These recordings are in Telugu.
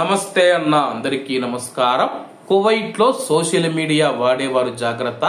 నమస్తే అన్న అందరికీ నమస్కారం. కువైట్ లో సోషల్ మీడియా వాడేవారు జాగ్రత్త.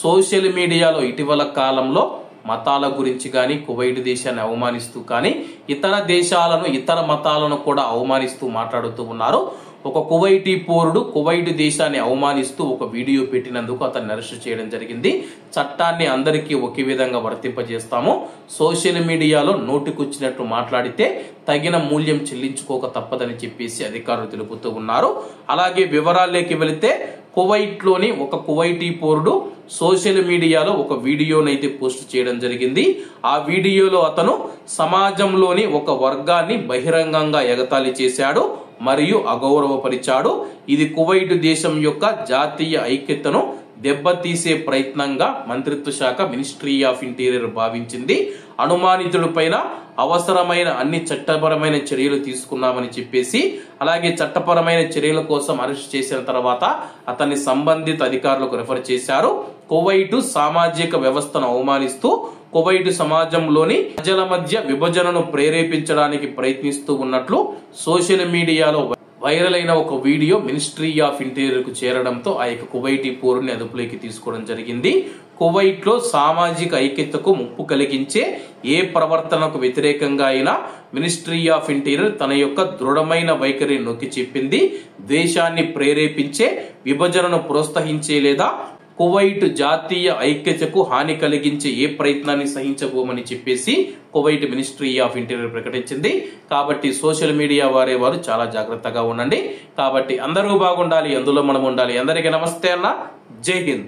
సోషల్ మీడియాలో ఇటీవల కాలంలో మతాల గురించి కానీ కువైట్ దేశాన్ని అవమానిస్తూ కానీ ఇతర దేశాలను ఇతర మతాలను కూడా అవమానిస్తూ మాట్లాడుతూ ఉన్నారు. ఒక కువైటీ పౌరుడు కువైట్ దేశాన్ని అవమానిస్తూ ఒక వీడియో పెట్టినందుకు అతన్ని అరెస్ట్ చేయడం జరిగింది. చట్టాన్ని అందరికీ ఒకే విధంగా వర్తింపజేస్తాము. సోషల్ మీడియాలో నోటికొచ్చినట్లు మాట్లాడితే తగిన మూల్యం చెల్లించుకోక తప్పదని చెప్పేసి అధికారులు తెలుపుతూ ఉన్నారు. అలాగే వివరాల్లోకి వెళితే కువైట్ లోని ఒక కువైటీ పౌరుడు సోషల్ మీడియాలో ఒక వీడియోనైతే పోస్ట్ చేయడం జరిగింది. ఆ వీడియోలో అతను సమాజంలోని ఒక వర్గాన్ని బహిరంగంగా ఎగతాళి చేశాడు మరియు అగౌరవపరిచాడు. ఇది కువైట్ దేశం యొక్క జాతీయ ఐక్యతను దెబ్బతీసే ప్రయత్నంగా మంత్రిత్వ శాఖ మినిస్ట్రీ ఆఫ్ ఇంటీరియర్ భావించింది. అనుమానితుడి పైన అవసరమైన అన్ని చట్టపరమైన చర్యలు తీసుకున్నామని చెప్పేసి అలాగే చట్టపరమైన చర్యల కోసం అరెస్ట్ చేసిన తర్వాత అతన్ని సంబంధిత అధికారులకు రిఫర్ చేశారు. కువైట్ సామాజిక వ్యవస్థను అవమానిస్తూ కువైట్ సమాజంలోని ప్రజల మధ్య విభజనను ప్రేరేపించడానికి ప్రయత్నిస్తూ ఉన్నట్లు సోషల్ మీడియాలో వైరల్ అయిన ఒక వీడియో మినిస్ట్రీ ఆఫ్ ఇంటీరియర్ కు చేరడంతో ఆ యొక్క కువైటీ పౌరుని అదుపులోకి తీసుకోవడం జరిగింది. కువైట్ లో సామాజిక ఐక్యతకు ముప్పు కలిగించే ఏ ప్రవర్తనకు వ్యతిరేకంగా అయినా మినిస్ట్రీ ఆఫ్ ఇంటీరియర్ తన యొక్క దృఢమైన వైఖరిని నొక్కి చెప్పింది. దేశాన్ని ప్రేరేపించే విభజనను ప్రోత్సహించే లేదా కువైట్ జాతీయ ఐక్యతకు హాని కలిగించే ఏ ప్రయత్నాన్ని సహించబోమని చెప్పేసి కువైట్ మినిస్ట్రీ ఆఫ్ ఇంటీరియర్ ప్రకటించింది. కాబట్టి సోషల్ మీడియా వారు చాలా జాగ్రత్తగా ఉండండి. కాబట్టి అందరూ బాగుండాలి, అందులో మనం ఉండాలి. అందరికీ నమస్తే అన్న, జై హింద్.